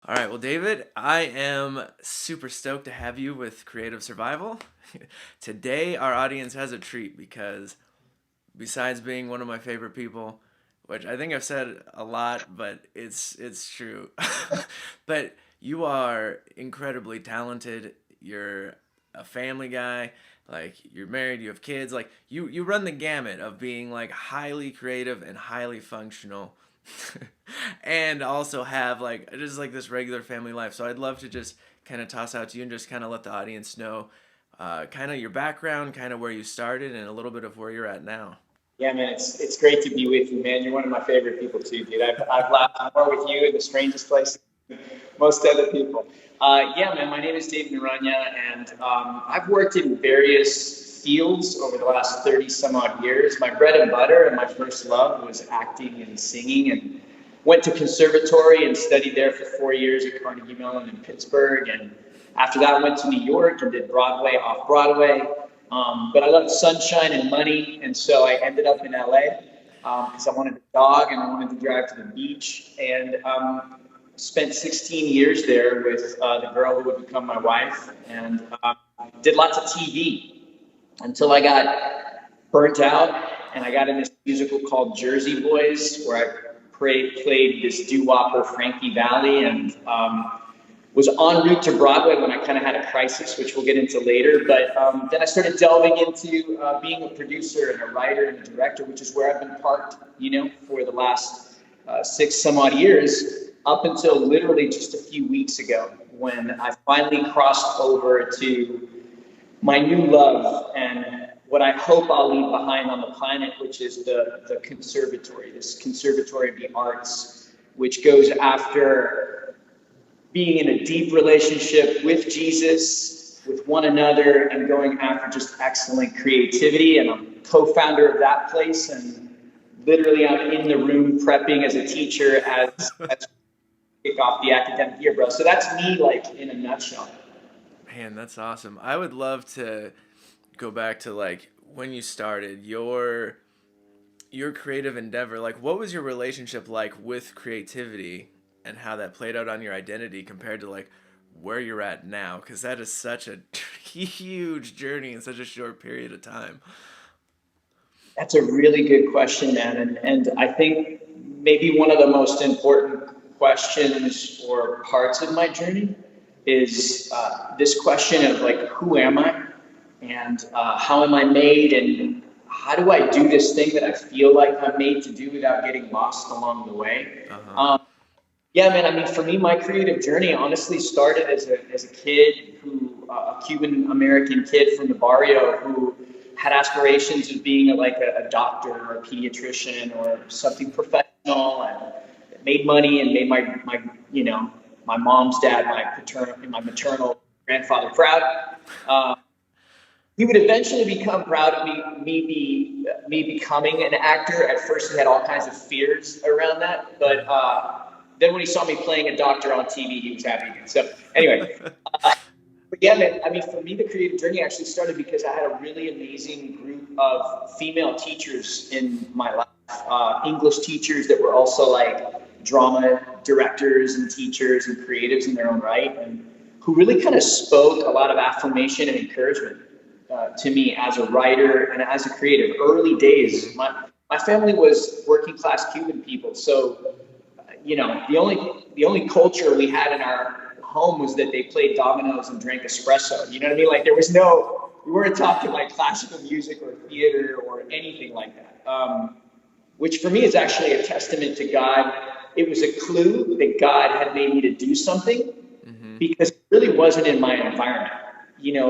All right, well, David, I am super stoked to have you with Creative Survival. Today, our audience has a treat because besides being one of my favorite people, which I think I've said a lot, but it's true. But you are incredibly talented. You're a family guy. Like you're married, you have kids. Like you run the gamut of being like highly creative and highly functional. And also have like just like this regular family life. So I'd love to just kind of toss out to you and just kind of let the audience know kind of your background, kind of where you started, and a little bit of where you're at now. Yeah, man, it's great to be with you, man. You're one of my favorite people too, dude. I've laughed more with you in the strangest places than most other people. Yeah, man, my name is David Noroña, and I've worked in various fields over the last 30 some odd years. My bread and butter and my first love was acting and singing, and went to conservatory and studied there for 4 years at Carnegie Mellon in Pittsburgh. And after that, I went to New York and did Broadway, off Broadway. But I loved sunshine and money, and so I ended up in LA because I wanted a dog and I wanted to drive to the beach. And spent 16 years there with the girl who would become my wife, and did lots of TV until I got burnt out, and I got in this musical called Jersey Boys, where I played this doo-wopper Frankie Valli, and was en route to Broadway when I kind of had a crisis, which we'll get into later. But then I started delving into being a producer and a writer and a director, which is where I've been parked, for the last 6 some odd years, up until literally just a few weeks ago, when I finally crossed over to my new love and what I hope I'll leave behind on the planet, which is the conservatory, this Conservatory of the Arts, which goes after being in a deep relationship with Jesus, with one another, and going after just excellent creativity. And I'm co-founder of that place, and literally I'm in the room prepping as a teacher as kick off the academic year, bro. So that's me, like, in a nutshell. Man, that's awesome. I would love to go back to like when you started your creative endeavor. Like what was your relationship like with creativity and how that played out on your identity compared to like where you're at now? Because that is such a huge journey in such a short period of time. That's a really good question, man. And I think maybe one of the most important questions or parts of my journey is this question of like, who am I? And how am I made? And how do I do this thing that I feel like I'm made to do without getting lost along the way? Uh-huh. Yeah, man. I mean, for me, my creative journey honestly started as a kid a Cuban American kid from the barrio who had aspirations of being a doctor or a pediatrician or something professional, and made money and made my mom's dad, my maternal grandfather proud. Uh, he would eventually become proud of me becoming an actor. At first, he had all kinds of fears around that, but then when he saw me playing a doctor on TV, he was happy again. So anyway, but yeah, man, I mean, for me, the creative journey actually started because I had a really amazing group of female teachers in my life, English teachers that were also like drama directors and teachers and creatives in their own right, and who really kind of spoke a lot of affirmation and encouragement to me as a writer and as a creative. Early days, my family was working class Cuban people, so the only culture we had in our home was that they played dominoes and drank espresso. You know what I mean? Like we weren't talking like classical music or theater or anything like that. Which for me is actually a testament to God. It was a clue that God had made me to do something, Mm-hmm. because it really wasn't in my environment.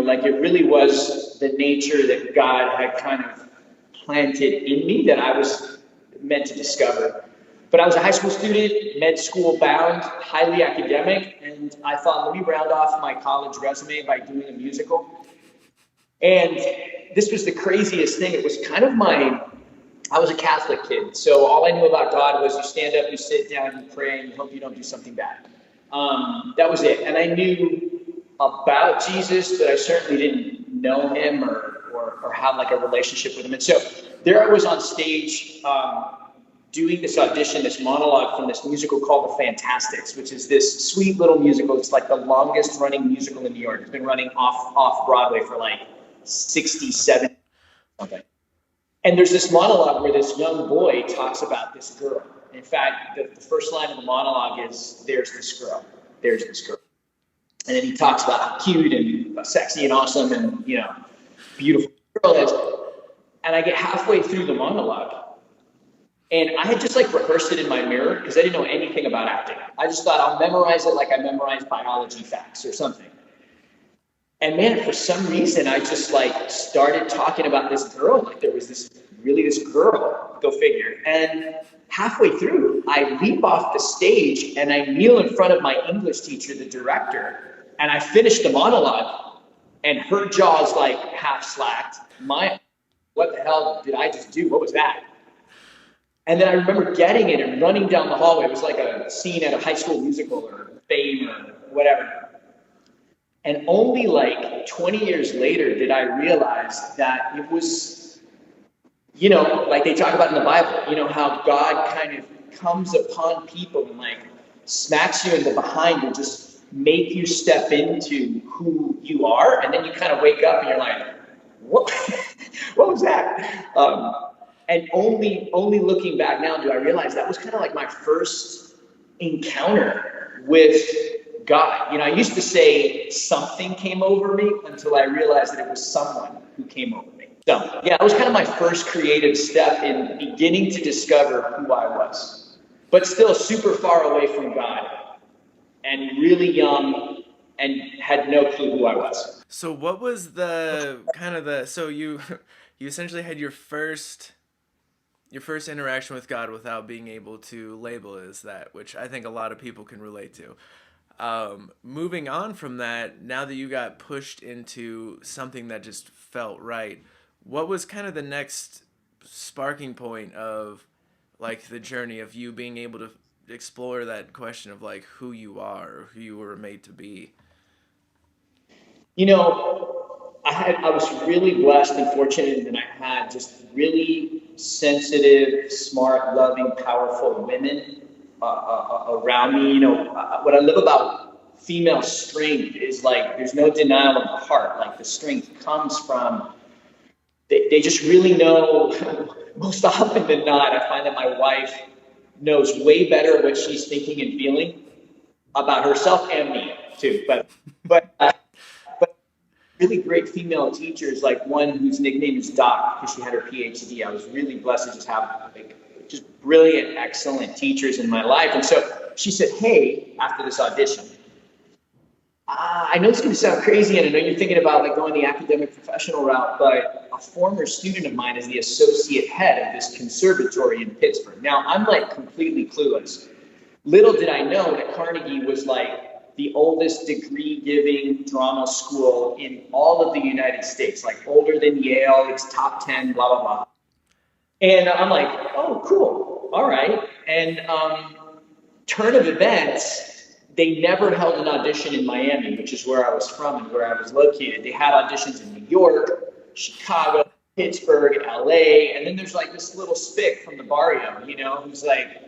Like it really was the nature that God had kind of planted in me that I was meant to discover. But I was a high school student, med school bound, highly academic, and I thought, let me round off my college resume by doing a musical. And this was the craziest thing. It was kind of I was a Catholic kid, so all I knew about God was you stand up, you sit down, you pray, and you hope you don't do something bad. That was it. And I knew about Jesus, but I certainly didn't know him or have like a relationship with him. And so there I was on stage, doing this audition, this monologue from this musical called The Fantastics, which is this sweet little musical. It's like the longest running musical in New York. It's been running off Broadway for like 67 something. And there's this monologue where this young boy talks about this girl. In fact, the first line of the monologue is, there's this girl, there's this girl. And then he talks about how cute and sexy and awesome and, you know, beautiful girl is. And I get halfway through the monologue, and I had just like rehearsed it in my mirror because I didn't know anything about acting. I just thought I'll memorize it like I memorized biology facts or something. And man, for some reason, I just like started talking about this girl. Like there was this girl, go figure. And halfway through, I leap off the stage and I kneel in front of my English teacher, the director, and I finish the monologue, and her jaw's like half slacked. What the hell did I just do? What was that? And then I remember getting it and running down the hallway. It was like a scene at a high school musical or Fame or whatever. And only like 20 years later did I realize that it was, you know, like they talk about in the Bible, you know, how God kind of comes upon people and like smacks you in the behind and just make you step into who you are. And then you kind of wake up and you're like, what was that? And only looking back now do I realize that was kind of like my first encounter with God. You know, I used to say something came over me until I realized that it was someone who came over me. So yeah, it was kind of my first creative step in beginning to discover who I was, but still super far away from God and really young and had no clue who I was. So what was so you essentially had your first interaction with God without being able to label it as that, which I think a lot of people can relate to. Moving on from that, now that you got pushed into something that just felt right, what was kind of the next sparking point of like the journey of you being able to explore that question of like who you are or who you were made to be? You know, I was really blessed and fortunate that I had just really sensitive, smart, loving, powerful women around me. You know, what I love about female strength is like there's no denial of the heart. Like the strength comes from, they just really know. Most often than not, I find that my wife knows way better what she's thinking and feeling about herself and me too. But really great female teachers, like one whose nickname is Doc because she had her PhD. I was really blessed to just have like just brilliant, excellent teachers in my life. And so she said, hey, after this audition, I know it's going to sound crazy, and I know you're thinking about like going the academic professional route, but a former student of mine is the associate head of this conservatory in Pittsburgh. Now, I'm like completely clueless. Little did I know that Carnegie was like the oldest degree-giving drama school in all of the United States, like older than Yale, it's top 10, blah, blah, blah. And I'm like, oh, cool, all right. And turn of events, they never held an audition in Miami, which is where I was from and where I was located. They had auditions in New York, Chicago, Pittsburgh, LA, and then there's like this little spick from the barrio, you know, who's like,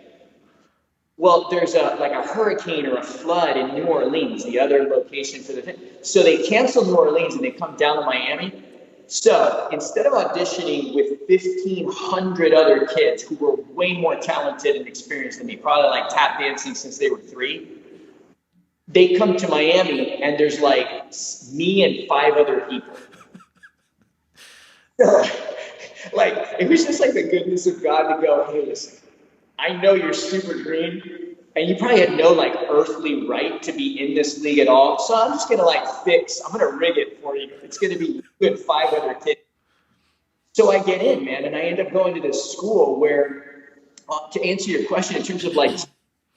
well, there's a hurricane or a flood in New Orleans, the other location for the thing. So they canceled New Orleans and they come down to Miami. So instead of auditioning with 1,500 other kids who were way more talented and experienced than me, probably like tap dancing since they were 3, they come to Miami and there's like me and 5 other people. Like, it was just like the goodness of God to go, hey, listen, I know you're super green, and you probably had no like earthly right to be in this league at all. So I'm just gonna I'm gonna rig it for you. It's gonna be you and 5 other kids. So I get in, man, and I end up going to this school where, to answer your question in terms of like,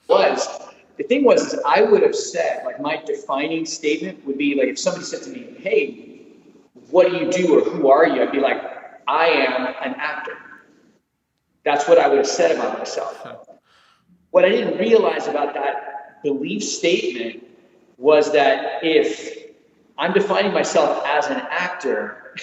the thing was I would have said like my defining statement would be like if somebody said to me, hey, what do you do or who are you? I'd be like, I am an actor. That's what I would have said about myself. What I didn't realize about that belief statement was that if I'm defining myself as an actor,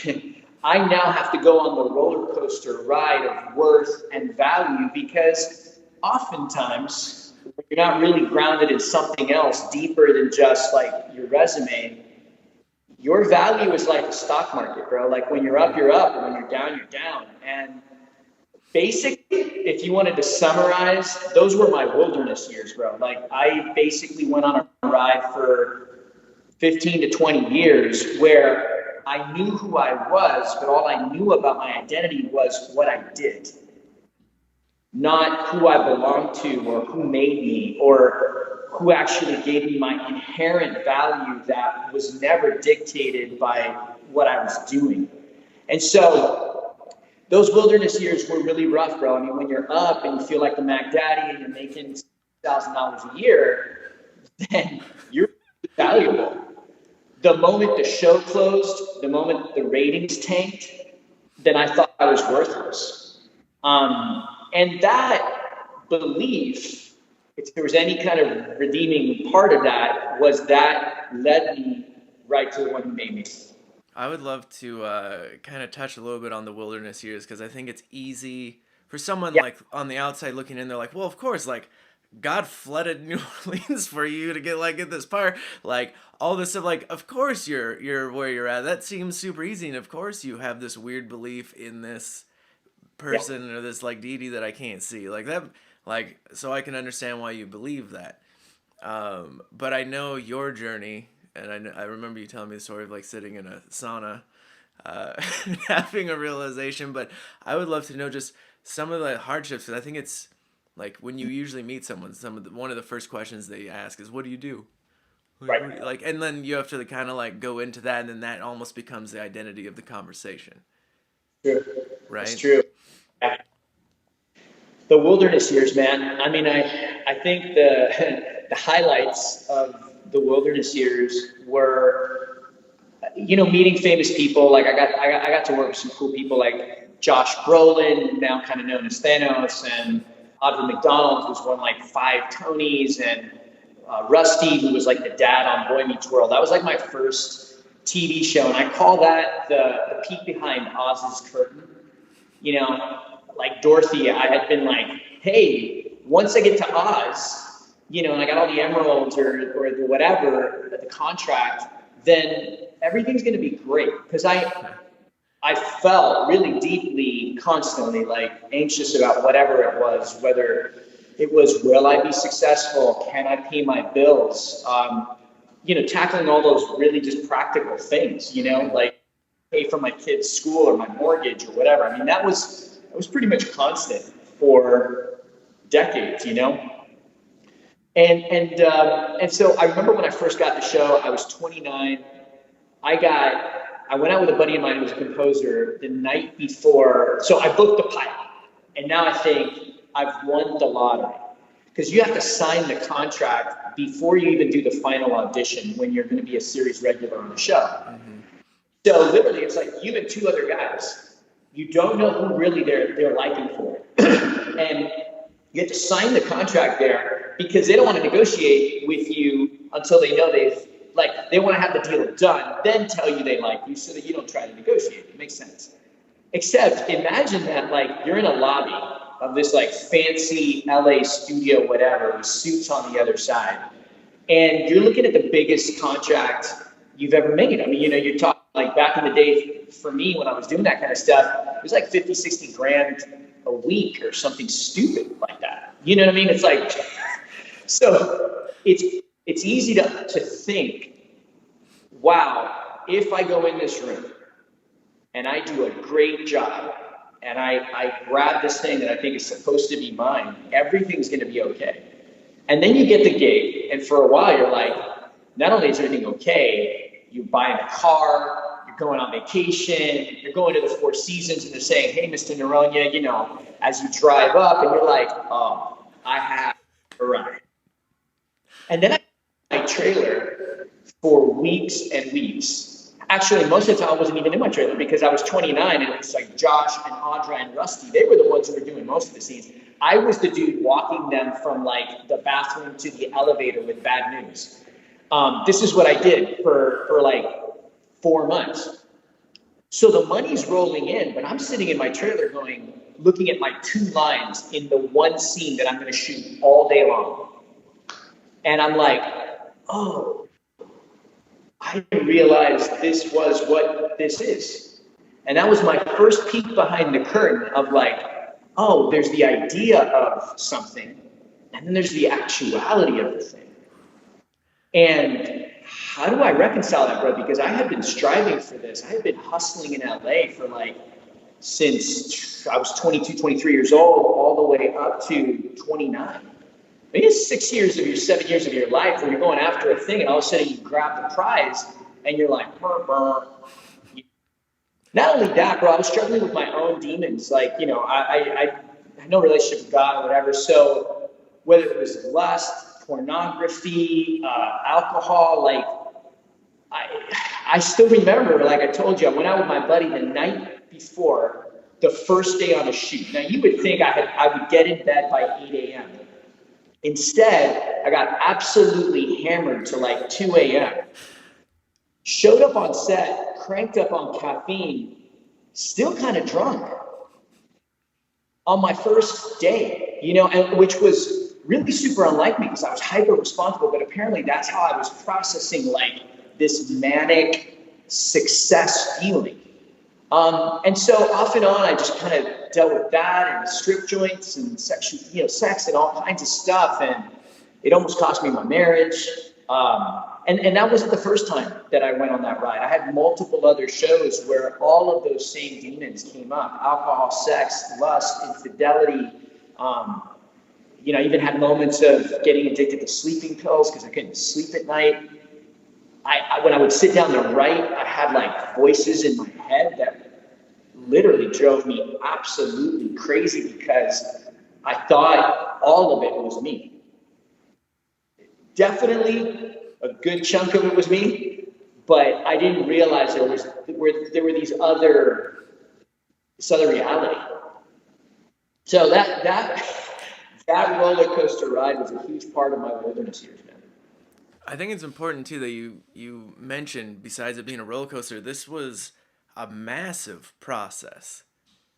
I now have to go on the roller coaster ride of worth and value, because oftentimes when you're not really grounded in something else deeper than just like your resume, your value is like the stock market, bro. Like when you're up, you're up, and when you're down, you're down. And basically, if you wanted to summarize, those were my wilderness years, bro. Like I basically went on a ride for 15 to 20 years where I knew who I was, but all I knew about my identity was what I did, not who I belonged to or who made me or who actually gave me my inherent value that was never dictated by what I was doing. And so those wilderness years were really rough, bro. I mean, when you're up and you feel like the Mac Daddy and you're making $1,000 a year, then you're valuable. The moment the show closed, the moment the ratings tanked, then I thought I was worthless. And that belief, if there was any kind of redeeming part of that, was that led me right to the one who made me. I would love to kind of touch a little bit on the wilderness years, because I think it's easy for someone Yeah. like on the outside looking in. They're like, well, of course, like God flooded New Orleans for you to get this part, like all this stuff. Like, of course you're where you're at. That seems super easy, and of course you have this weird belief in this person or this like deity that I can't see. Like that, like so I can understand why you believe that. But I know your journey, and I remember you telling me the story of like sitting in a sauna, having a realization. But I would love to know just some of the hardships, because I think it's like when you usually meet someone, one of the first questions they ask is, "What do you do?" Right. Like, and then you have to kind of like go into that, and then that almost becomes the identity of the conversation, True. right? It's true. Yeah. The wilderness years, man. I mean, I think the highlights of the wilderness years were, meeting famous people. Like I got to work with some cool people like Josh Brolin, now kind of known as Thanos, and Audra McDonald, who's won like 5 Tonys, and Rusty, who was like the dad on Boy Meets World. That was like my first TV show, and I call that the peek behind Oz's curtain. Like Dorothy, I had been like, hey, once I get to Oz, and I got all the emeralds or the whatever, the contract, then everything's going to be great. Because I felt really deeply, constantly, like anxious about whatever it was, whether it was, will I be successful? Can I pay my bills? Tackling all those really just practical things, like pay for my kid's school or my mortgage or whatever. I mean, that was pretty much constant for decades, And so I remember when I first got the show, I was 29. I went out with a buddy of mine who was a composer the night before. So I booked the pilot, and now I think I've won the lottery, because you have to sign the contract before you even do the final audition when you're going to be a series regular on the show. Mm-hmm. So literally, it's like you and 2 other guys. You don't know who really they're liking for, and you have to sign the contract there because they don't want to negotiate with you until they know they want to have the deal done, then tell you they like you so that you don't try to negotiate. It makes sense. Except imagine that like you're in a lobby of this like fancy LA studio, whatever, with suits on the other side, and you're looking at the biggest contract you've ever made. I mean, you're talking like back in the day for me when I was doing that kind of stuff, it was like 50, 60 grand a week or something stupid like that. You know what I mean? It's like, so it's easy to think, wow, if I go in this room and I do a great job and I grab this thing that I think is supposed to be mine, everything's going to be okay. And then you get the gig, and for a while you're like, not only is everything okay, you're buying a car, you're going on vacation, you're going to the Four Seasons, and they're saying, hey, Mr. Noroña, as you drive up, and you're like, oh, I have a ride. And then I had my trailer for weeks and weeks. Actually, most of the time I wasn't even in my trailer because I was 29, and it's like Josh and Audra and Rusty, they were the ones who were doing most of the scenes. I was the dude walking them from like the bathroom to the elevator with bad news. This is what I did for like 4 months. So the money's rolling in, but I'm sitting in my trailer looking at my 2 lines in the one scene that I'm going to shoot all day long. And I'm like, oh, I didn't realize this was what this is. And that was my first peek behind the curtain of like, oh, there's the idea of something, and then there's the actuality of the thing. And how do I reconcile that, bro? Because I had been striving for this. I had been hustling in LA for since I was 22, 23 years old, all the way up to 29. Maybe it's 7 years of your life where you're going after a thing and all of a sudden you grab the prize and you're like, burr, burr. Not only that, bro, I was struggling with my own demons. I had no relationship with God or whatever. So whether it was lust, pornography, alcohol, I still remember, like I told you, I went out with my buddy the night before the first day on a shoot. Now you would think I would get in bed by 8 a.m. Instead, I got absolutely hammered to 2 a.m. Showed up on set, cranked up on caffeine, still kind of drunk on my first day, and which was really super unlike me because I was hyper responsible, but apparently that's how I was processing this manic success feeling. And so off and on, I just kind of dealt with that and strip joints and sex and all kinds of stuff. And it almost cost me my marriage. And that wasn't the first time that I went on that ride. I had multiple other shows where all of those same demons came up: alcohol, sex, lust, infidelity. I even had moments of getting addicted to sleeping pills because I couldn't sleep at night. When I would sit down to write, I had voices in my head that literally drove me absolutely crazy because I thought all of it was me. Definitely a good chunk of it was me, but I didn't realize there were this other reality. So that roller coaster ride was a huge part of my wilderness years, man. I think it's important too that you mentioned, besides it being a roller coaster, this was a massive process.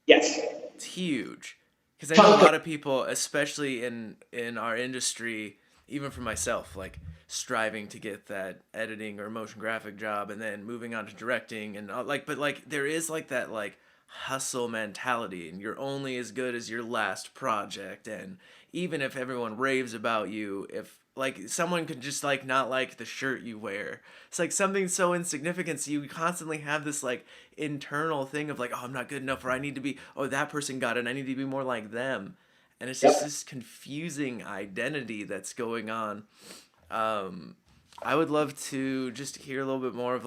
Yes. It's huge. Because I know a lot of people, especially in our industry, even for myself, striving to get that editing or motion graphic job and then moving on to directing and but there is that hustle mentality, and you're only as good as your last project. And even if everyone raves about you, if someone could just not like the shirt you wear, it's something so insignificant, so you constantly have this internal thing of oh, I'm not good enough, or I need to be, oh, that person got it, I need to be more like them. And it's just this confusing identity that's going on. I would love to just hear a little bit more of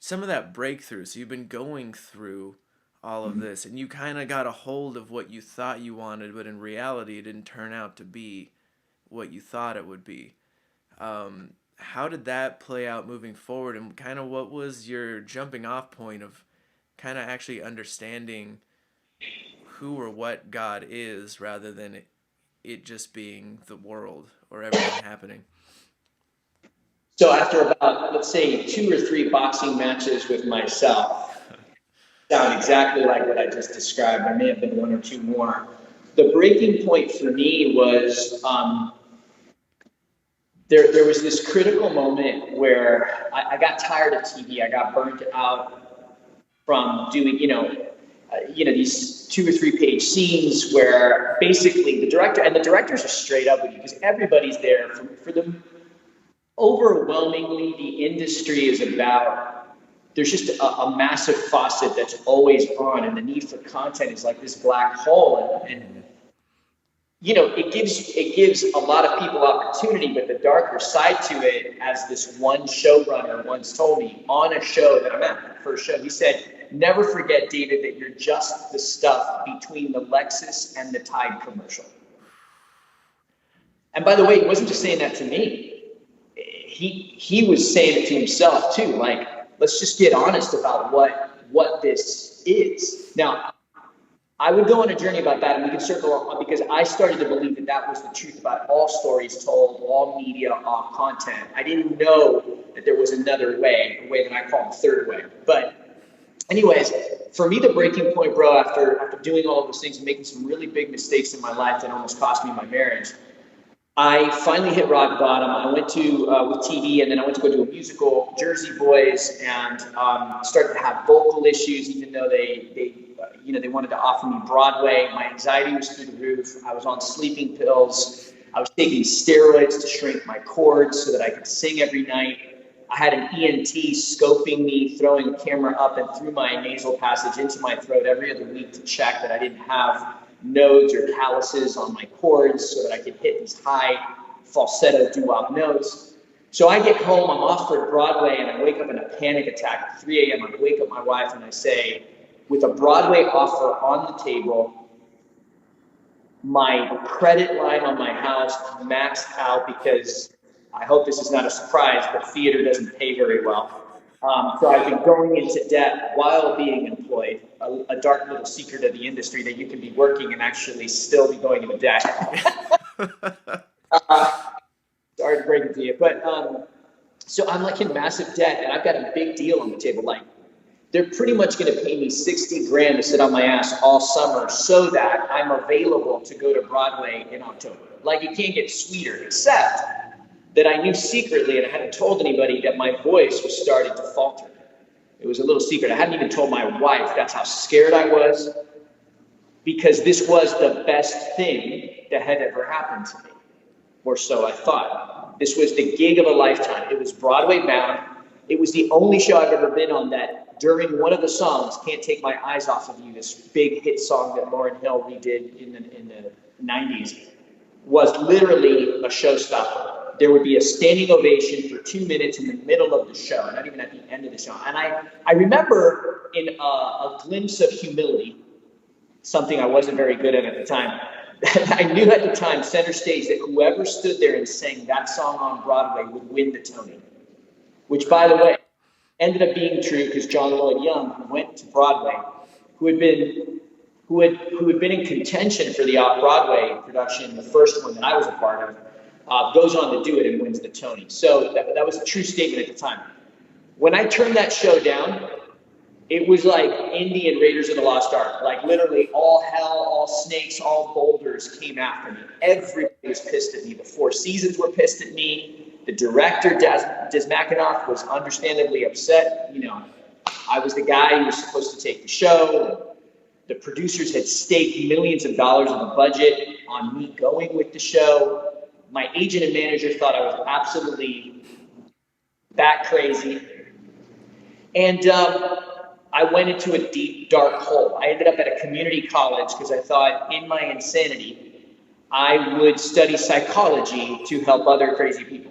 some of that breakthrough. So you've been going through all of this and you kind of got a hold of what you thought you wanted, but in reality it didn't turn out to be what you thought it would be. How did that play out moving forward, and kind of what was your jumping off point of kind of actually understanding who or what God is rather than it just being the world or everything happening? So after about, let's say, 2 or 3 boxing matches with myself, sound exactly like what I just described. There may have been 1 or 2 more. The breaking point for me was there was this critical moment where I got tired of TV. I got burnt out from doing, these 2 or 3 page scenes where basically the directors are straight up with you because everybody's there for them. Overwhelmingly, the industry is about, there's just a massive faucet that's always on, and the need for content is like this black hole. And it gives a lot of people opportunity, but the darker side to it, as this one showrunner once told me on a show that I'm at, the first show, he said, never forget, David, that you're just the stuff between the Lexus and the Tide commercial. And by the way, he wasn't just saying that to me. He was saying it to himself too. Let's just get honest about what this is. Now, I would go on a journey about that, and we can circle on, because I started to believe that was the truth about all stories told, all media, all content. I didn't know that there was another way, a way that I call the third way. But Anyways, for me, the breaking point, bro, after doing all of those things and making some really big mistakes in my life that almost cost me my marriage, I finally hit rock bottom. I went to with TV, and then I went to go do a musical, Jersey Boys, and started to have vocal issues. Even though they wanted to offer me Broadway, my anxiety was through the roof. I was on sleeping pills. I was taking steroids to shrink my cords so that I could sing every night. I had an ENT scoping me, throwing a camera up and through my nasal passage into my throat every other week to check that I didn't have nodes or calluses on my cords so that I could hit these high falsetto doo-wop notes. So I get home, I'm off for Broadway, and I wake up in a panic attack at 3 a.m. I wake up my wife and I say, with a Broadway offer on the table, my credit line on my house maxed out because I hope this is not a surprise, but theater doesn't pay very well. So I've been going into debt while being employed, a dark little secret of the industry that you can be working and actually still be going into debt. Sorry to break it to you, but so I'm like in massive debt, and I've got a big deal on the table. Like, they're pretty much going to pay me 60 grand to sit on my ass all summer so that I'm available to go to Broadway in October. Like, it can't get sweeter, except that I knew secretly, and I hadn't told anybody, that my voice was starting to falter. It was a little secret. I hadn't even told my wife. That's how scared I was, because this was the best thing that had ever happened to me, or so I thought. This was the gig of a lifetime. It was Broadway bound. It was the only show I've ever been on that during one of the songs, Can't Take My Eyes Off of You, this big hit song that Lauryn Hill redid in the 90s, was literally a showstopper. There would be a standing ovation for 2 minutes in the middle of the show, not even at the end of the show. And I remember in a glimpse of humility, something I wasn't very good at the time, I knew at the time, center stage, that whoever stood there and sang that song on Broadway would win the Tony. Which, by the way, ended up being true because John Lloyd Young, who went to Broadway, who had been in contention for the off-Broadway production, the first one that I was a part of, goes on to do it and wins the Tony. So that was a true statement at the time. When I turned that show down, it was like Indian Raiders of the Lost Ark. Like, literally all hell, all snakes, all boulders came after me. Everybody was pissed at me. The Four Seasons were pissed at me. The director, Des McAnuff, was understandably upset. You know, I was the guy who was supposed to take the show. The producers had staked millions of dollars of the budget on me going with the show. My agent and manager thought I was absolutely bat crazy. And I went into a deep, dark hole. I ended up at a community college because I thought, in my insanity, I would study psychology to help other crazy people.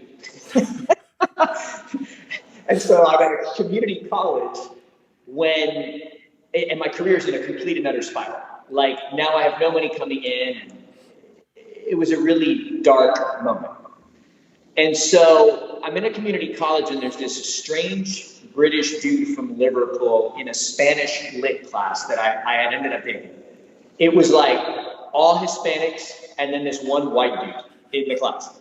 And so I'm at a community college and my career is in a complete and utter spiral. Like, now I have no money coming in, and it was a really dark moment. And so I'm in a community college, and there's this strange British dude from Liverpool in a Spanish lit class that I had ended up taking. It was like all Hispanics and then this one white dude in the class.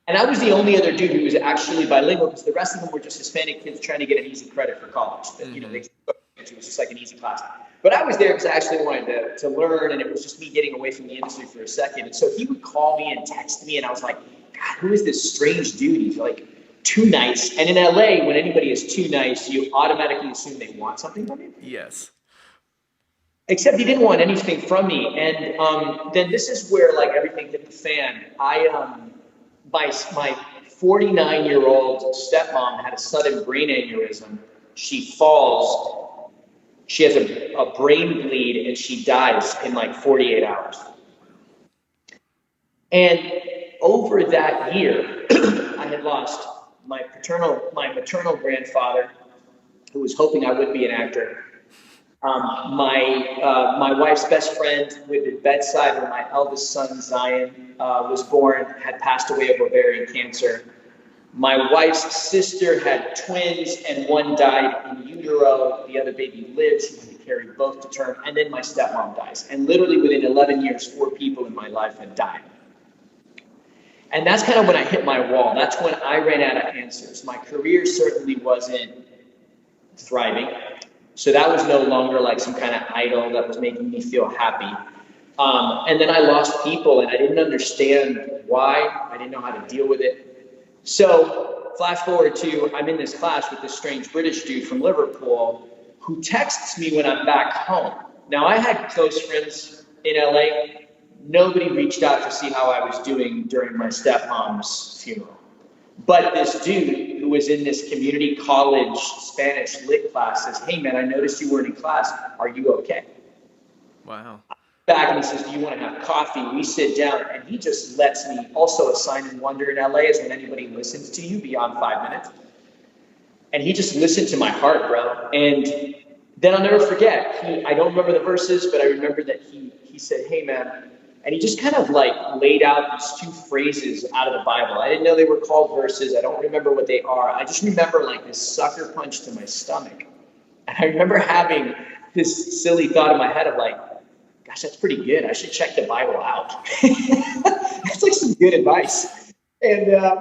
And I was the only other dude who was actually bilingual, because the rest of them were just Hispanic kids trying to get an easy credit for college. You know, it was just like an easy class. But I was there because I actually wanted to learn, and it was just me getting away from the industry for a second. And so he would call me and text me, and I was like, God, who is this strange dude? He's like too nice. And in LA, when anybody is too nice, you automatically assume they want something from you. Yes. Except he didn't want anything from me. And then this is where, like, everything hit the fan. My 49-year-old stepmom had a sudden brain aneurysm. She falls. She has a brain bleed, and she dies in like 48 hours. And over that year, I had lost my maternal grandfather, who was hoping I would be an actor. My wife's best friend with the bedside when my eldest son, Zion, was born, had passed away of ovarian cancer. My wife's sister had twins, and one died in utero. The other baby lived. She had to carry both to term. And then my stepmom dies. And literally within 11 years, 4 people in my life had died. And that's kind of when I hit my wall. That's when I ran out of answers. My career certainly wasn't thriving. So that was no longer like some kind of idol that was making me feel happy. And then I lost people, and I didn't understand why. I didn't know how to deal with it. So flash forward to, I'm in this class with this strange British dude from Liverpool who texts me when I'm back home. Now, I had close friends in LA. Nobody reached out to see how I was doing during my stepmom's funeral. But this dude who was in this community college Spanish lit class says, hey man, I noticed you weren't in class. Are you okay? Wow. Back and he says, do you want to have coffee? We sit down, and he just lets me, also a sign and wonder in LA is when anybody listens to you beyond 5 minutes. And he just listened to my heart, bro. And then I'll never forget, I don't remember the verses, but I remember that he said, hey man, and he just kind of like laid out these two phrases out of the Bible. I didn't know they were called verses. I don't remember what they are. I just remember like this sucker punch to my stomach. And I remember having this silly thought in my head of like, gosh, that's pretty good. I should check the Bible out. That's like some good advice. And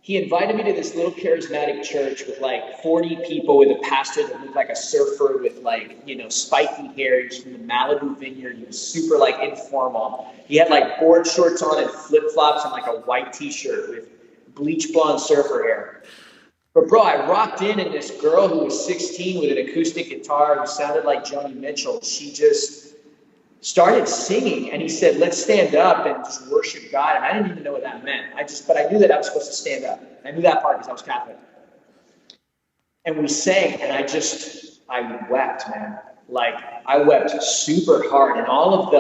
he invited me to this little charismatic church with like 40 people, with a pastor that looked like a surfer with like, you know, spiky hair. He's from the Malibu vineyard. He was super like informal. He had like board shorts on and flip-flops and like a white t-shirt with bleach blonde surfer hair. But bro, I rocked in, and this girl who was 16 with an acoustic guitar who sounded like Joni Mitchell, she just started singing, and he said, let's stand up and just worship God. And I didn't even know what that meant. But I knew that I was supposed to stand up. I knew that part because I was Catholic. And we sang, and I wept, man. Like, I wept super hard, and all of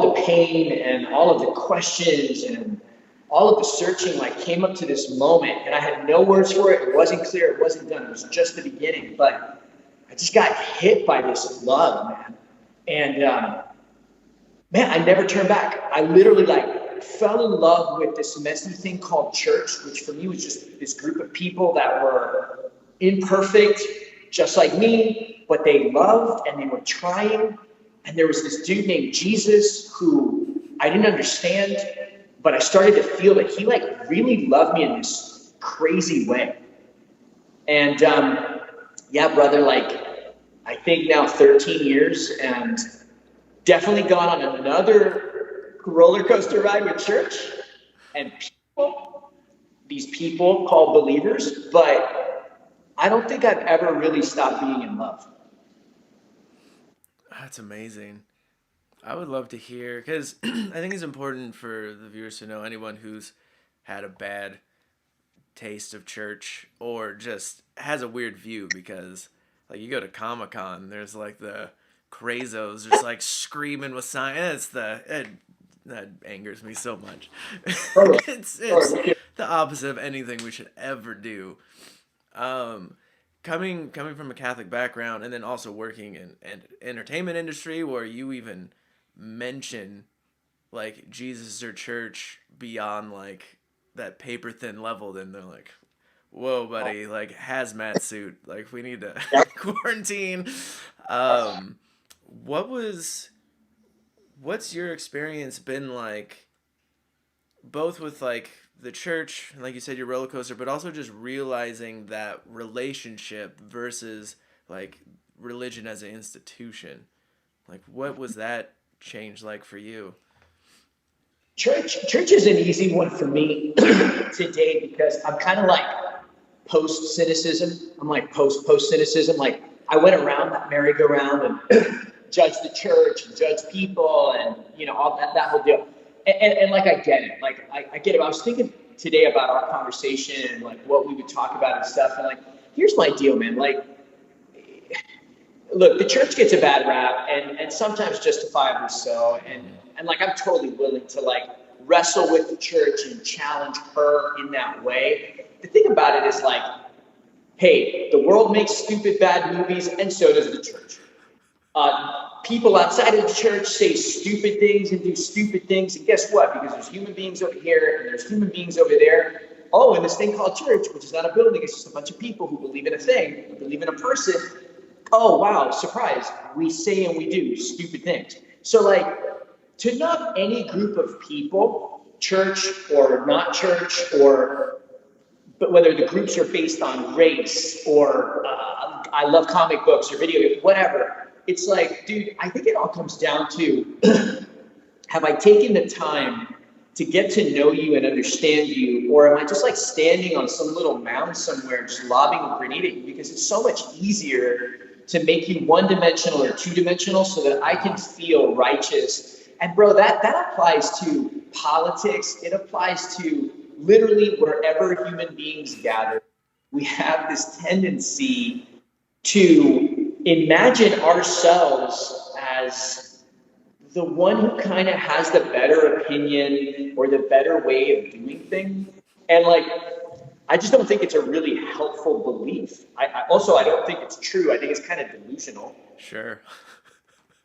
the pain and all of the questions and all of the searching like came up to this moment, and I had no words for it. It wasn't clear. It wasn't done. It was just the beginning. But I just got hit by this love, man. And man, I never turned back. I literally like fell in love with this messy thing called church, which for me was just this group of people that were imperfect, just like me, but they loved and they were trying. And there was this dude named Jesus who I didn't understand, but I started to feel that he like really loved me in this crazy way. And yeah, brother, like I think now 13 years, and definitely gone on another roller coaster ride with church and people, these people called believers, but I don't think I've ever really stopped being in love. That's amazing. I would love to hear, because I think it's important for the viewers to know, anyone who's had a bad taste of church or just has a weird view, because like you go to Comic-Con, there's like the crazos just like screaming with signs. That angers me so much. It's the opposite of anything we should ever do. Coming from a Catholic background, and then also working in entertainment industry, where you even mention like Jesus or church beyond like that paper thin level, then they're like, whoa buddy, like hazmat suit, like we need to quarantine. What's your experience been like, both with like the church, like you said, your roller coaster, but also just realizing that relationship versus like religion as an institution? Like, what was that change like for you? Church is an easy one for me today, because I'm kind of like post cynicism. I'm like post cynicism. Like I went around that merry-go-round and judged the church and judged people, and you know all that whole deal. And like I get it. Like I get it. I was thinking today about our conversation and like what we would talk about and stuff. And like, here's my deal, man. Like, look, the church gets a bad rap, and sometimes justifiably so. And like I'm totally willing to like wrestle with the church and challenge her in that way. The thing about it is like, hey, the world makes stupid bad movies, and so does the church. People outside of the church say stupid things and do stupid things, and guess what? Because there's human beings over here and there's human beings over there. Oh, and this thing called church, which is not a building, it's just a bunch of people who believe in a thing, who believe in a person. Oh, wow, surprise. We say and we do stupid things. So like, to knock any group of people, church or not church, or but whether the groups are based on race or I love comic books or video games, whatever. It's like, dude, I think it all comes down to, have I taken the time to get to know you and understand you, or am I just like standing on some little mound somewhere just lobbing a grenade at you? Because it's so much easier to make you one-dimensional or two-dimensional so that I can feel righteous. And bro, that applies to politics. It applies to literally wherever human beings gather. We have this tendency to imagine ourselves as the one who kind of has the better opinion or the better way of doing things. And like, I just don't think it's a really helpful belief. I don't think it's true. I think it's kind of delusional. Sure.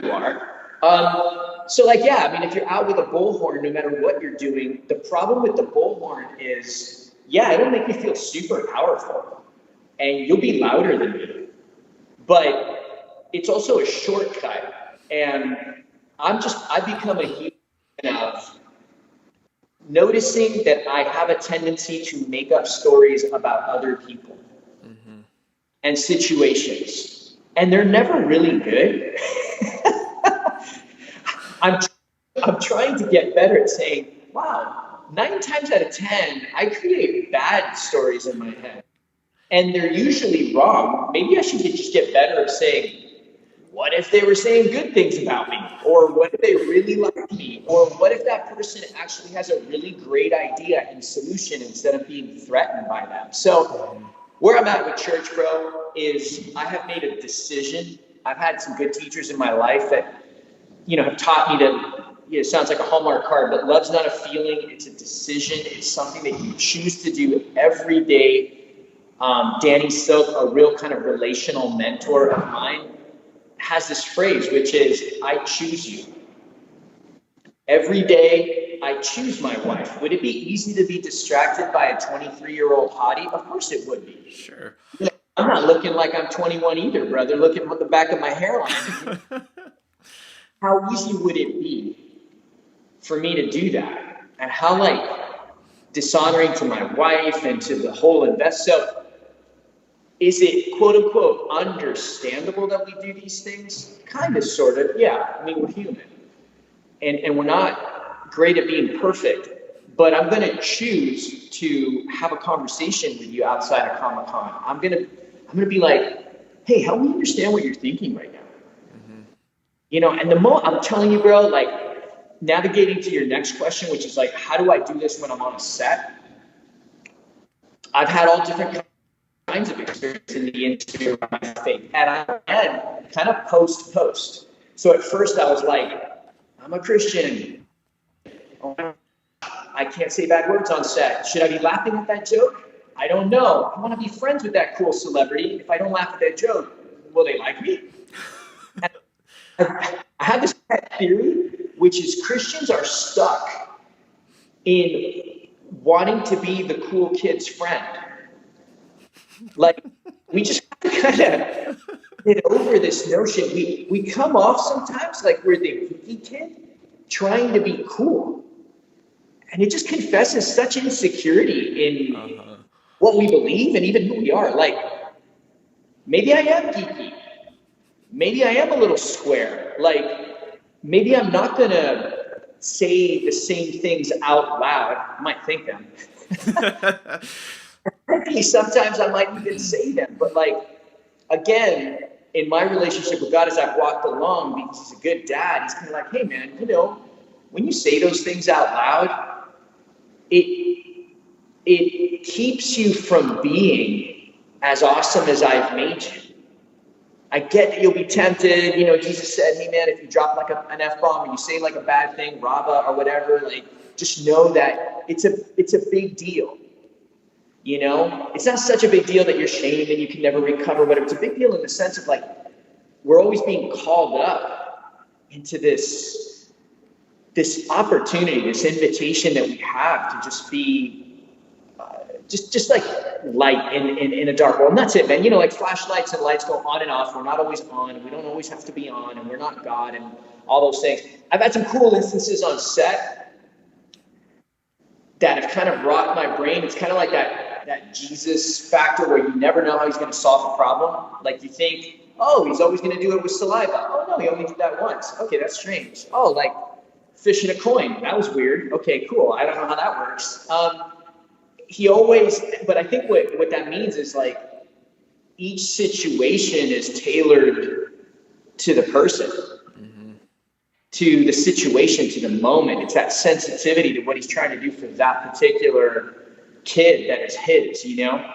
You are. So like, yeah, I mean, if you're out with a bullhorn, no matter what you're doing, the problem with the bullhorn is, yeah, it'll make you feel super powerful and you'll be louder than me, but it's also a shortcut. And I've become a huge fan of noticing that I have a tendency to make up stories about other people and situations, and they're never really good. I'm trying to get better at saying, wow, 9 times out of 10, I create bad stories in my head, and they're usually wrong. Maybe I should just get better at saying, what if they were saying good things about me? Or what if they really like me? Or what if that person actually has a really great idea and solution instead of being threatened by them? So where I'm at with church, bro, is I have made a decision. I've had some good teachers in my life that, have taught me to, it sounds like a Hallmark card, but love's not a feeling, it's a decision. It's something that you choose to do every day. Danny Silk, a real kind of relational mentor of mine, has this phrase, which is, I choose you. Every day, I choose my wife. Would it be easy to be distracted by a 23-year-old hottie? Of course it would be. Sure. I'm not looking like I'm 21 either, brother. Look at the back of my hairline. How easy would it be for me to do that? And how, dishonoring to my wife and to the whole invest. So, is it, quote unquote, understandable that we do these things? Kind of, sort of, yeah. I mean, we're human. And we're not great at being perfect. But I'm going to choose to have a conversation with you outside of Comic-Con. I'm going to be like, hey, help me understand what you're thinking right now. And I'm telling you, bro, navigating to your next question, which is how do I do this when I'm on a set? I've had all different kinds of experience in the industry around my faith, and I am kind of post. So at first I was like, I'm a Christian. I can't say bad words on set. Should I be laughing at that joke? I don't know. I want to be friends with that cool celebrity. If I don't laugh at that joke, will they like me? I have this pet theory, which is Christians are stuck in wanting to be the cool kid's friend. We just kind of get over this notion. We come off sometimes like we're the geeky kid trying to be cool. And it just confesses such insecurity in what we believe and even who we are. Maybe I am geeky. Maybe I am a little square. Maybe I'm not going to say the same things out loud. I might think them. Sometimes I might even say them. But again, in my relationship with God, as I've walked along, because he's a good dad, he's kind of like, hey man, when you say those things out loud, it keeps you from being as awesome as I've made you. I get that you'll be tempted. Jesus said, hey man, if you drop an F-bomb or you say a bad thing, Rava or whatever, just know that it's a big deal. It's not such a big deal that you're shamed and you can never recover, but it's a big deal in the sense of we're always being called up into this opportunity, this invitation that we have to just be just light in a dark world. And that's it, man. Flashlights and lights go on and off. We're not always on, and we don't always have to be on, and we're not God, and all those things. I've had some cool instances on set that have kind of rocked my brain. It's kind of like that that Jesus factor where you never know how he's going to solve a problem. Like you think, oh, he's always going to do it with saliva. Oh no, he only did that once. Okay, that's strange. Oh, like fishing a coin. That was weird. Okay, cool. I don't know how that works. He always, but I think what that means is like each situation is tailored to the person, to the situation, to the moment. It's that sensitivity to what he's trying to do for that particular kid that is his, you know?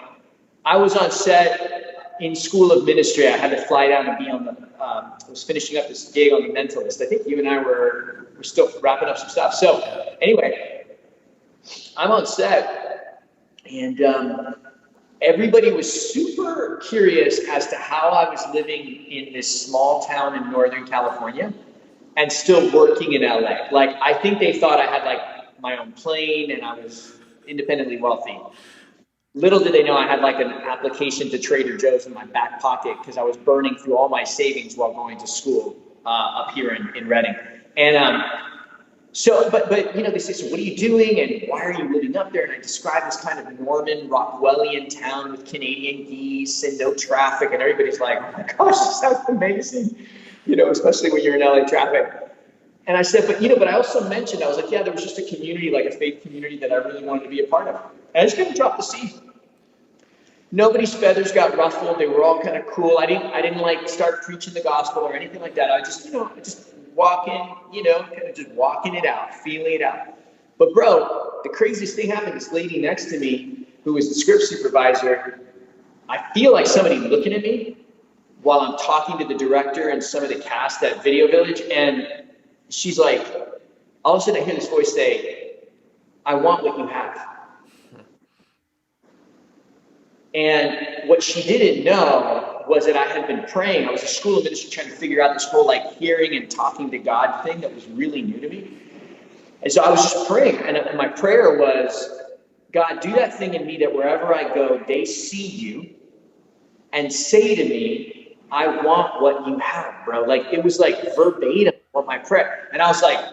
I was on set in School of Ministry. I had to fly down and be on the, I was finishing up this gig on The Mentalist. I think you and I were still wrapping up some stuff. So anyway, I'm on set and everybody was super curious as to how I was living in this small town in Northern California and still working in LA. Like, I think they thought I had like my own plane and I was independently wealthy. Little did they know I had like an application to Trader Joe's in my back pocket because I was burning through all my savings while going to school up here in Redding. And so, but you know, they say, so what are you doing and why are you living up there? And I describe this kind of Norman Rockwellian town with Canadian geese and no traffic, and everybody's like, oh my gosh, this sounds amazing, you know, especially when you're in LA traffic. And I said, but you know, but I also mentioned, I was like, yeah, there was just a community, like a faith community that I really wanted to be a part of. And I just kind of dropped the seed. Nobody's feathers got ruffled. They were all kind of cool. I didn't like start preaching the gospel or anything like that. I just, you know, just walking, you know, kind of just walking it out, feeling it out. But bro, the craziest thing happened. This lady next to me, who was the script supervisor, I feel like somebody looking at me while I'm talking to the director and some of the cast at Video Village, and she's like, all of a sudden I hear this voice say, I want what you have. And what she didn't know was that I had been praying. I was a School of Ministry trying to figure out this whole like hearing and talking to God thing that was really new to me. And so I was just praying. And my prayer was, God, do that thing in me that wherever I go, they see you and say to me, I want what you have, bro. Like it was like verbatim what my prayer. And I was like,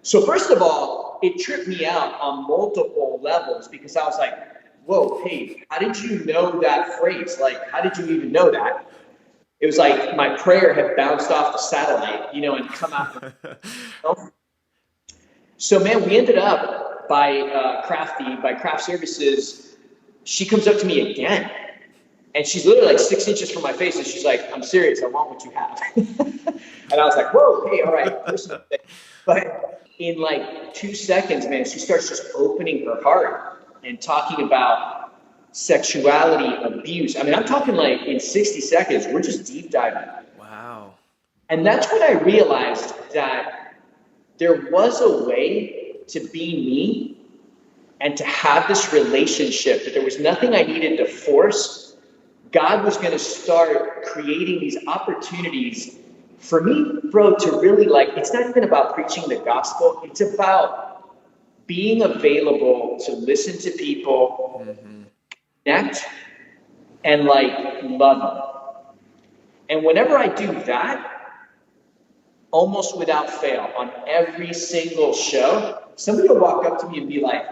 so first of all, it tripped me out on multiple levels because I was like, whoa, hey, how did you know that phrase? Like, how did you even know that? It was like my prayer had bounced off the satellite, you know, and come out. So, man, we ended up by Craft Services. She comes up to me again, and she's literally like 6 inches from my face, and she's like, I'm serious, I want what you have. And I was like, whoa, hey, all right. But in like 2 seconds, man, she starts just opening her heart and talking about sexuality, abuse. I mean, I'm talking like in 60 seconds, we're just deep diving. Wow. And that's when I realized that there was a way to be me and to have this relationship, that there was nothing I needed to force. God was going to start creating these opportunities for me, bro, to really like, it's not even about preaching the gospel. It's about being available to listen to people, connect, and like love them. And whenever I do that, almost without fail, on every single show, somebody will walk up to me and be like,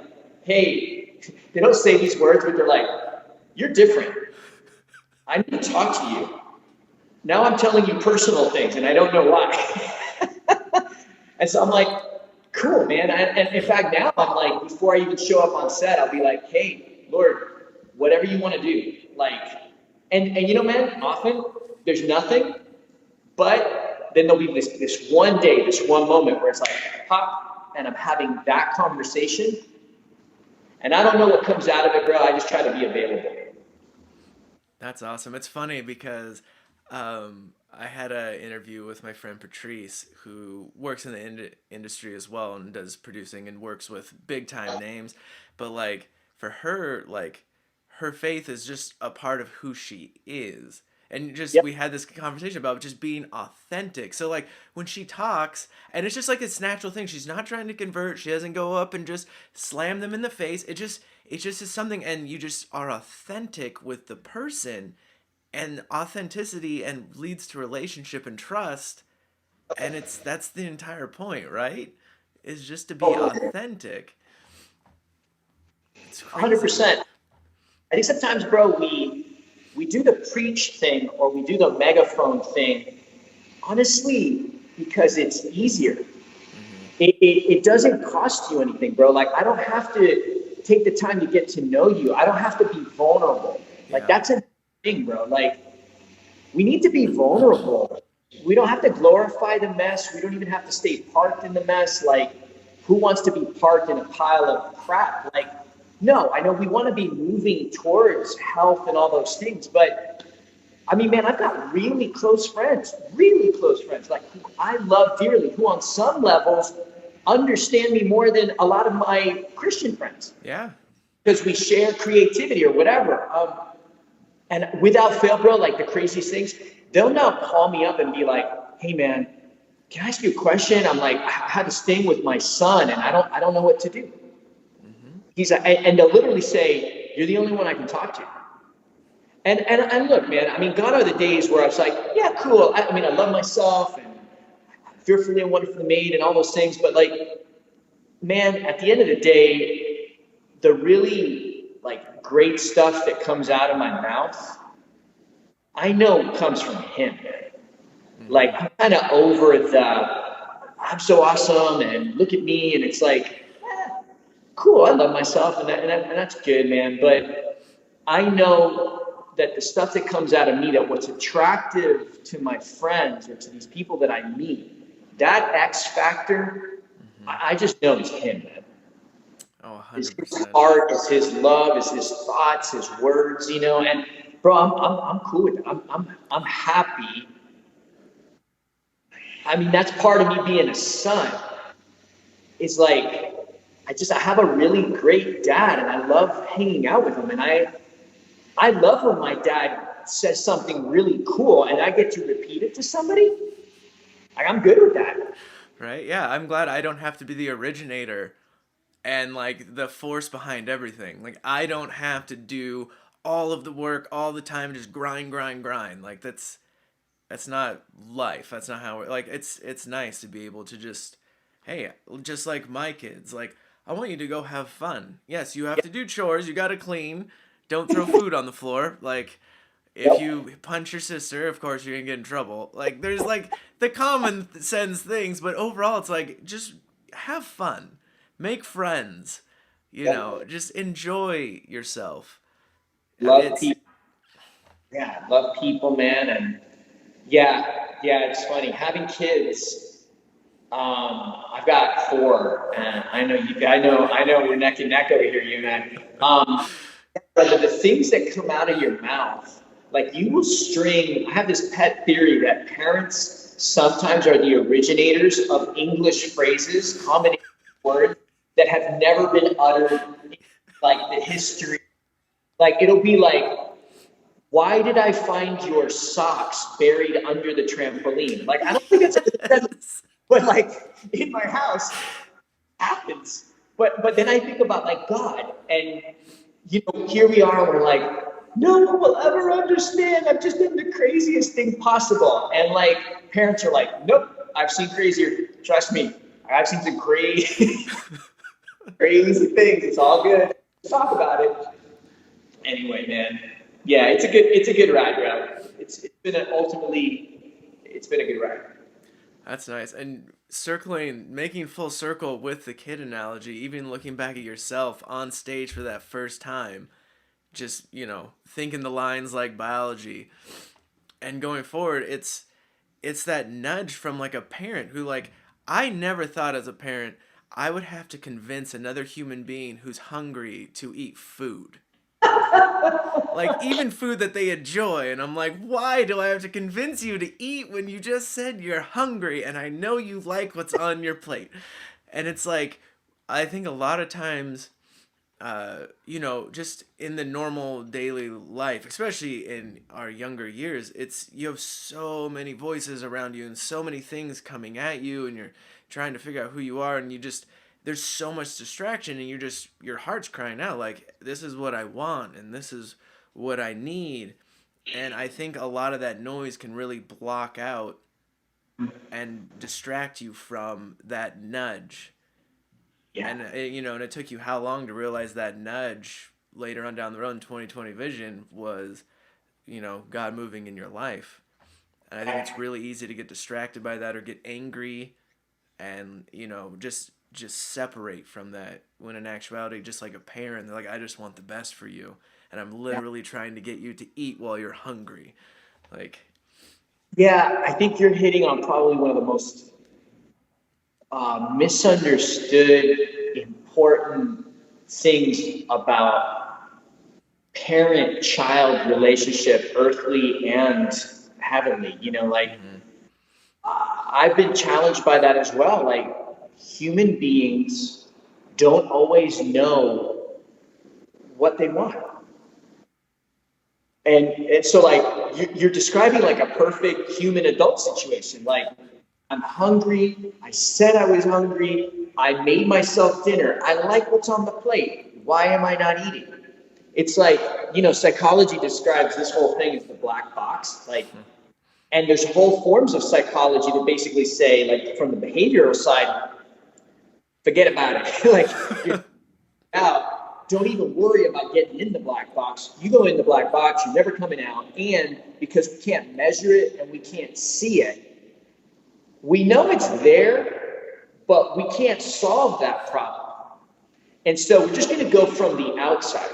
hey, they don't say these words, but they're like, you're different. I need to talk to you. Now I'm telling you personal things, and I don't know why. And so I'm like, cool, man. And in fact, now I'm like, before I even show up on set, I'll be like, hey, Lord, whatever you want to do. Like, and you know, man, often there's nothing, but then there'll be this one day, this one moment where it's like, pop, and I'm having that conversation. And I don't know what comes out of it, bro. I just try to be available. That's awesome. It's funny because I had an interview with my friend Patrice, who works in the industry as well and does producing and works with big time names. But like for her, like her faith is just a part of who she is. And just we had this conversation about just being authentic. So like when she talks, and it's just like this natural thing. She's not trying to convert. She doesn't go up and just slam them in the face. It just is something, and you just are authentic with the person. And authenticity and leads to relationship and trust, and that's the entire point, right? Is just to be authentic. It's crazy. 100%. I think sometimes, bro, we do the preach thing or we do the megaphone thing, honestly, because it's easier. Mm-hmm. It doesn't cost you anything, bro. Like, I don't have to take the time to get to know you. I don't have to be vulnerable. Like, Yeah. that's a thing, bro. Like, we need to be vulnerable. We don't have to glorify the mess. We don't even have to stay parked in the mess. Like, who wants to be parked in a pile of crap? Like, no, I know we want to be moving towards health and all those things, but I mean, man, I've got really close friends, like who I love dearly, who on some levels understand me more than a lot of my Christian friends Yeah. because we share creativity or whatever. And without fail, bro, like the craziest things, they'll now call me up and be like, "Hey, man, can I ask you a question? I'm like, I had this thing with my son, and I don't know what to do." Mm-hmm. He's like, and they'll literally say, "You're the only one I can talk to." And look, man, I mean, gone are the days where I was like, yeah, cool. I mean, I love myself and fearfully and wonderfully made and all those things. But like, man, at the end of the day, the really like great stuff that comes out of my mouth, I know comes from him. Like, Mm-hmm. I'm kind of over the I'm so awesome and look at me, and it's like, cool. I love myself, and that's good, man. But I know that the stuff that comes out of me, that what's attractive to my friends or to these people that I meet, that X factor, Mm-hmm. I just know it's him, man. Oh, Is his 100%. heart, is his love, is his thoughts, his words, you know. And bro, I'm cool with it. I'm happy. I mean, that's part of me being a son. It's like I have a really great dad, and I love hanging out with him. And I love when my dad says something really cool and I get to repeat it to somebody. Like, I'm good with that. Right? Yeah, I'm glad I don't have to be the originator and like the force behind everything. Like I don't have to do all of the work all the time, just grind, grind, grind. Like that's not life. That's not how like it's nice to be able to just hey, just like my kids, like I want you to go have fun. Yes, you have to do chores, you got to clean. Don't throw food on the floor. Like if Yep. you punch your sister, of course you're going to get in trouble. Like there's like the common sense things, but overall it's like just have fun. Make friends. You know, Yep. just enjoy yourself. Love It's people. Yeah, love people, man. And yeah, it's funny having kids. I've got four, and I know we're neck and neck over here, you man. But the things that come out of your mouth, like you will string. I have this pet theory that parents sometimes are the originators of English phrases, combination words that have never been uttered in like the history. Like, it'll be like, "Why did I find your socks buried under the trampoline?" Like, I don't think that's yes. but like in my house happens. But then I think about like God, and here we are, we're like, no one will ever understand. I've just done the craziest thing possible. And like parents are like, nope, I've seen crazier. Trust me. I've seen some crazy crazy things. It's all good. Let's talk about it. Anyway, man. Yeah, it's a good ride, bro. It's been it's been a good ride. That's nice. And making full circle with the kid analogy, even looking back at yourself on stage for that first time, just, thinking the lines like biology and going forward, it's that nudge from like a parent who like I never thought as a parent I would have to convince another human being who's hungry to eat food. Like even food that they enjoy, and I'm like, why do I have to convince you to eat when you just said you're hungry and I know you like what's on your plate? And it's like I think a lot of times just in the normal daily life, especially in our younger years, it's you have so many voices around you and so many things coming at you, and you're trying to figure out who you are, and there's so much distraction, and your heart's crying out like this is what I want and this is what I need. And I think a lot of that noise can really block out and distract you from that nudge. Yeah. And and it took you how long to realize that nudge later on down the road in 2020 vision was, God moving in your life. And I think it's really easy to get distracted by that or get angry and, just separate from that, when in actuality, just like a parent, they're like, I just want the best for you. And I'm literally trying to get you to eat while you're hungry. Like, Yeah, I think you're hitting on probably one of the most misunderstood, important things about parent-child relationship, earthly and heavenly. I've been challenged by that as well. Like, human beings don't always know what they want. And so, like, you're describing like a perfect human adult situation. Like, I'm hungry. I said I was hungry. I made myself dinner. I like what's on the plate. Why am I not eating? It's like, psychology describes this whole thing as the black box. Like, and there's whole forms of psychology that basically say, like, from the behavioral side, forget about it. Like, you're out. Don't even worry about getting in the black box. You go in the black box, you're never coming out. And because we can't measure it and we can't see it, we know it's there, but we can't solve that problem. And so we're just going to go from the outside.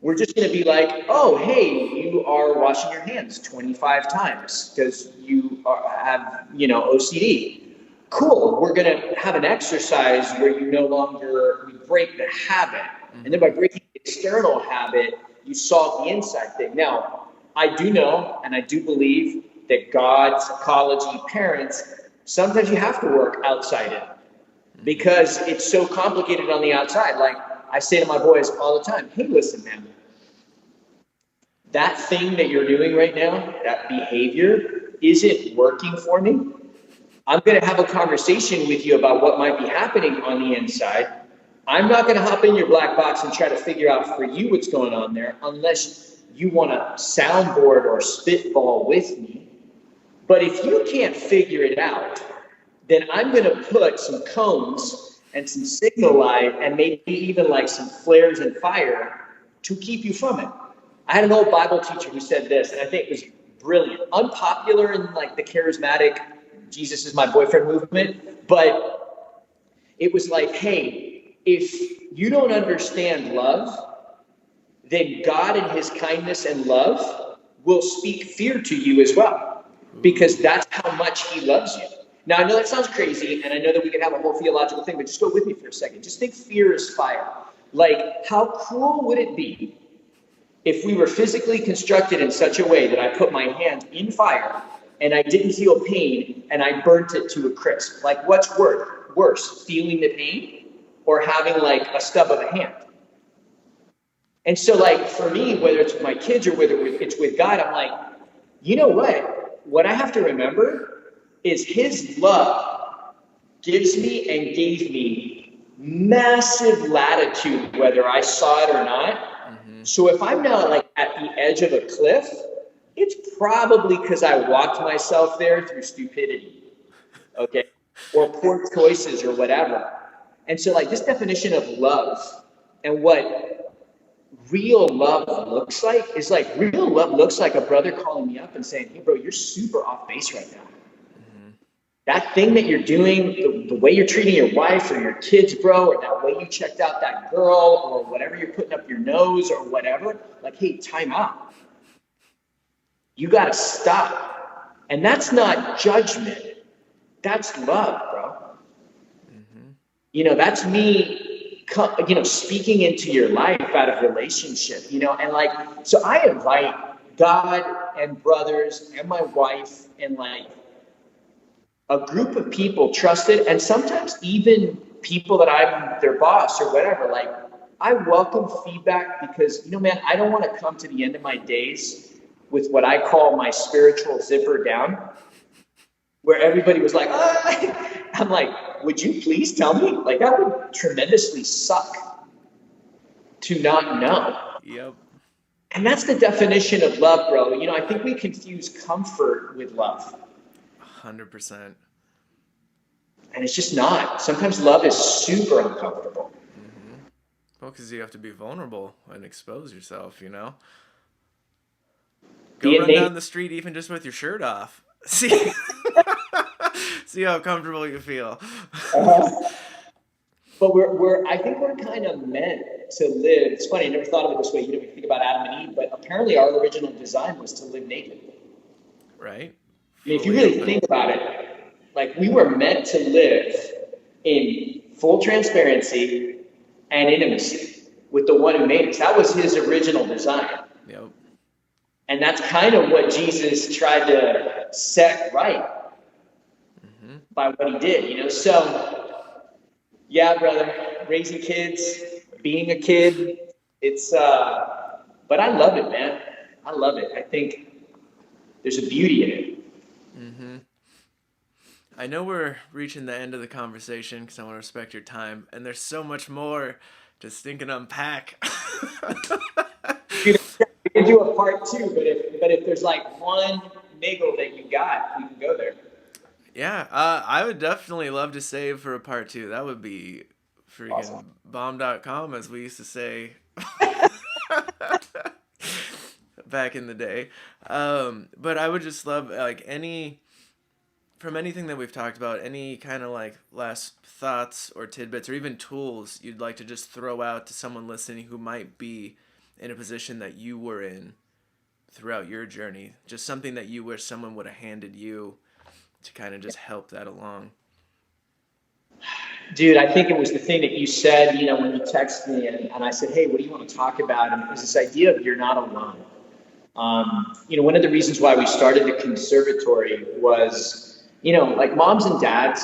We're just going to be like, oh, hey, you are washing your hands 25 times because you have, OCD. Cool. We're going to have an exercise where you no longer break the habit. And then by breaking the external habit, you solve the inside thing. Now, I do know, and I do believe that God, psychology, parents, sometimes you have to work outside it because it's so complicated on the outside. Like, I say to my boys all the time, hey, listen, man, that thing that you're doing right now, that behavior, isn't working for me. I'm going to have a conversation with you about what might be happening on the inside. I'm not going to hop in your black box and try to figure out for you what's going on there unless you want to soundboard or spitball with me. But if you can't figure it out, then I'm going to put some cones and some signal light and maybe even like some flares and fire to keep you from it. I had an old Bible teacher who said this, and I think it was brilliant. Unpopular in like the charismatic Jesus is my boyfriend movement, but it was like, hey, if you don't understand love, then God in his kindness and love will speak fear to you as well, because that's how much he loves you. Now, I know that sounds crazy, and I know that we can have a whole theological thing, but just go with me for a second. Just think fear is fire. Like, how cruel would it be if we were physically constructed in such a way that I put my hand in fire and I didn't feel pain and I burnt it to a crisp? Like, what's worse, feeling the pain or having like a stub of a hand? And so, like, for me, whether it's with my kids or whether it's with God, I'm like, you know what? What I have to remember is his love gives me and gave me massive latitude, whether I saw it or not. So if I'm now like at the edge of a cliff, it's probably because I walked myself there through stupidity, okay, or poor choices or whatever. And so, like, this definition of love and what real love looks like is like, real love looks like a brother calling me up and saying, hey, bro, you're super off base right now. That thing that you're doing, the way you're treating your wife or your kids, bro, or that way you checked out that girl or whatever you're putting up your nose or whatever, like, hey, time out. You got to stop. And that's not judgment. That's love, bro. That's me, speaking into your life out of relationship, and like, so I invite God and brothers and my wife and like, a group of people trusted, and sometimes even people that I'm their boss or whatever, like, I welcome feedback because, man, I don't want to come to the end of my days with what I call my spiritual zipper down, where everybody was like, oh. I'm like, would you please tell me? Like, that would tremendously suck to not know. Yep. And that's the definition of love, bro. I think we confuse comfort with love. 100%. And it's just not. Sometimes love is super uncomfortable. Well, because you have to be vulnerable and expose yourself, you know? Go Be it run naked. down the street even just with your shirt off. See, see how comfortable you feel. But I think we're kind of meant to live. It's funny, I never thought of it this way. You know, when you think about Adam and Eve, but apparently our original design was to live naked. Right? I mean, if you Fully really open. think about it, like we were meant to live in full transparency and intimacy with the one who made us. That was his original design. Yep. And that's kind of what Jesus tried to set right Hmm. by what he did, you know? So, yeah, brother, raising kids, being a kid, but I love it, man. I love it. I think there's a beauty in it. Hmm. I know we're reaching the end of the conversation because I want to respect your time, and there's so much more to think and unpack. Dude, we can do a part two, but if there's like one niggle that you got, we can go there. Yeah, I would definitely love to save for a part two. That would be freaking Awesome. bomb.com, as we used to say back in the day. But I would just love, like, from anything that we've talked about, any kind of like last thoughts or tidbits or even tools you'd like to just throw out to someone listening who might be in a position that you were in throughout your journey. Just something that you wish someone would have handed you to kind of just help that along. Dude, I think it was the thing that you said, you know, when you texted me and I said, hey, what do you want to talk about? And it was this idea of you're not alone. You know, one of the reasons why we started the conservatory was, you know, like moms and dads,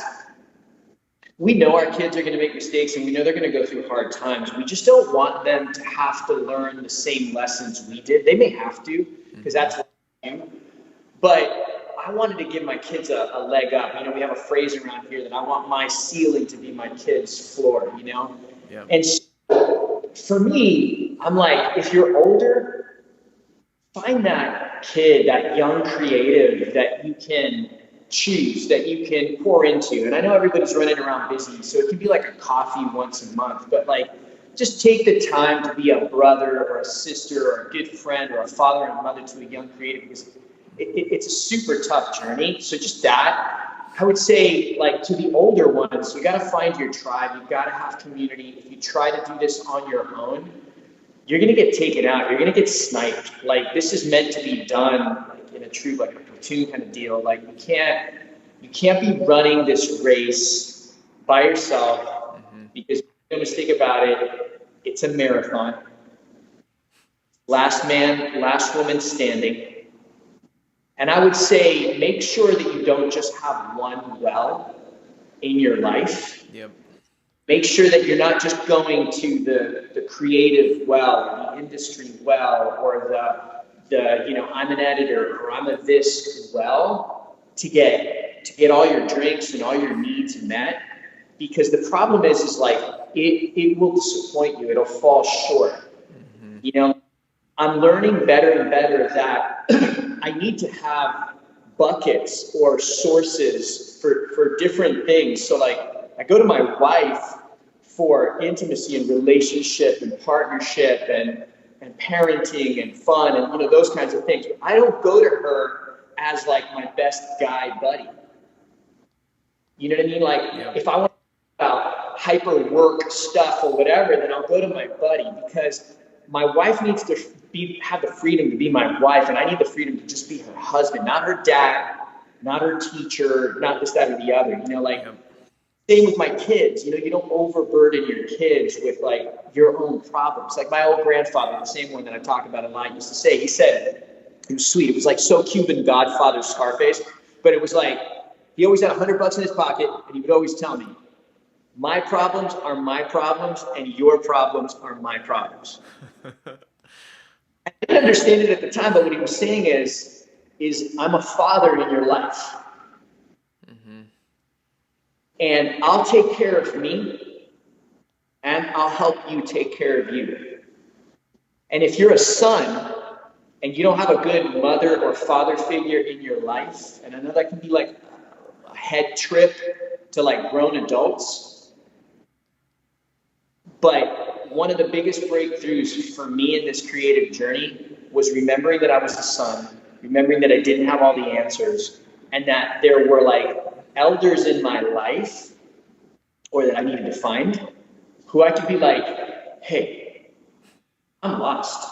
we know our kids are going to make mistakes and we know they're going to go through hard times. We just don't want them to have to learn the same lessons we did. They may have to, because Mm-hmm. that's what we do. But I wanted to give my kids a leg up. You know, we have a phrase around here that I want my ceiling to be my kids' floor, you know? Yep. And so for me, I'm like, if you're older, find that kid, that young creative that you can choose, that you can pour into. And I know everybody's running around busy, so it can be like a coffee once a month, but like just take the time to be a brother or a sister or a good friend or a father and mother to a young creative, because it's a super tough journey. So just that. I would say, like, to the older ones, you got to find your tribe. You've got to have community. If you try to do this on your own, you're going to get taken out. You're going to get sniped. Like, this is meant to be done like, in a true, like, a platoon kind of deal. Like, you can't be running this race by yourself, Mm-hmm. because no mistake about it, it's a marathon. Last man, last woman standing. And I would say make sure that you don't just have one well in your life. Yep. Make sure that you're not just going to the creative well, the industry well, or the you know, I'm an editor or I'm a this well to get all your drinks and all your needs met. Because the problem is like it will disappoint you. It'll fall short. Mm-hmm. You know, I'm learning better and better that I need to have buckets or sources for different things. So like I go to my wife for intimacy and relationship and partnership and parenting and fun and, you know, those kinds of things. But I don't go to her as like my best guy buddy. You know what I mean? Like Yep. if I want to talk about hyper work stuff or whatever, then I'll go to my buddy, because my wife needs to have the freedom to be my wife, and I need the freedom to just be her husband, not her dad, not her teacher, not this, that, or the other. You know, like Yep. same with my kids. You know, you don't overburden your kids with like your own problems. Like my old grandfather, the same one that I talk about a lot, used to say. He said, it was sweet. It was like so Cuban Godfather Scarface, but it was like he always had $100 in his pocket, and he would always tell me, my problems are my problems, and your problems are my problems. I didn't understand it at the time, but what he was saying is I'm a father in your life. Mm-hmm. And I'll take care of me, and I'll help you take care of you. And if you're a son and you don't have a good mother or father figure in your life, and I know that can be like a head trip to like grown adults, but one of the biggest breakthroughs for me in this creative journey was remembering that I was the son, remembering that I didn't have all the answers, and that there were like elders in my life, or that I needed to find, who I could be like, hey, I'm lost.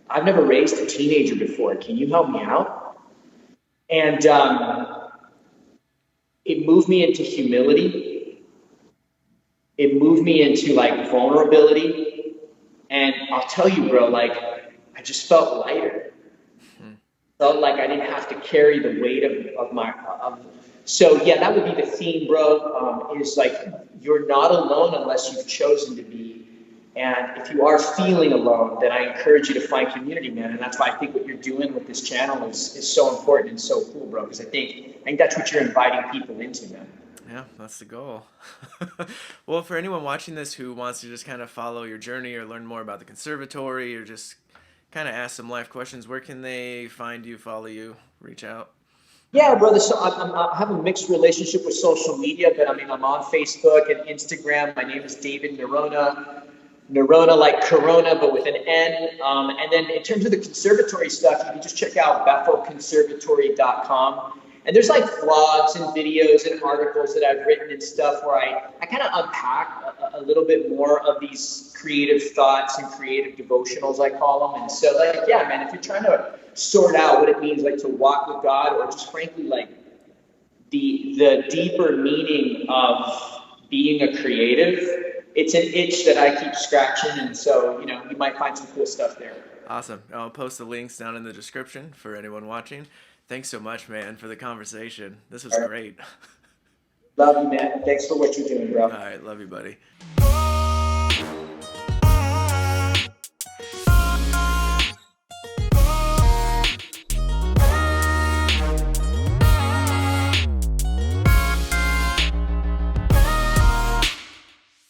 I've never raised a teenager before. Can you help me out? And it moved me into humility. It moved me into like vulnerability. And I'll tell you, bro, like I just felt lighter. Felt like I didn't have to carry the weight of my. So yeah, that would be the theme, bro. Is like you're not alone unless you've chosen to be. And if you are feeling alone, then I encourage you to find community, man. And that's why I think what you're doing with this channel is so important and so cool, bro. Because I think that's what you're inviting people into, man. Yeah, that's the goal. Well, for anyone watching this who wants to just kind of follow your journey or learn more about the conservatory or just kind of ask some life questions, where can they find you, follow you, reach out? Yeah, brother. So I have a mixed relationship with social media, but I mean, I'm on Facebook and Instagram. My name is David Norona. Norona like Corona, but with an N. And then in terms of the conservatory stuff, you can just check out bethelconservatory.com. And there's like vlogs and videos and articles that I've written and stuff where I kind of unpack a little bit more of these creative thoughts and creative devotionals, I call them. And so like, yeah, man, if you're trying to sort out what it means like to walk with God, or just frankly like the deeper meaning of being a creative, it's an itch that I keep scratching, and so, you know, you might find some cool stuff there. Awesome. I'll post the links down in the description for anyone watching. Thanks so much, man, for the conversation. This was great. Love you, man. Thanks for what you're doing, bro. All right. Love you, buddy.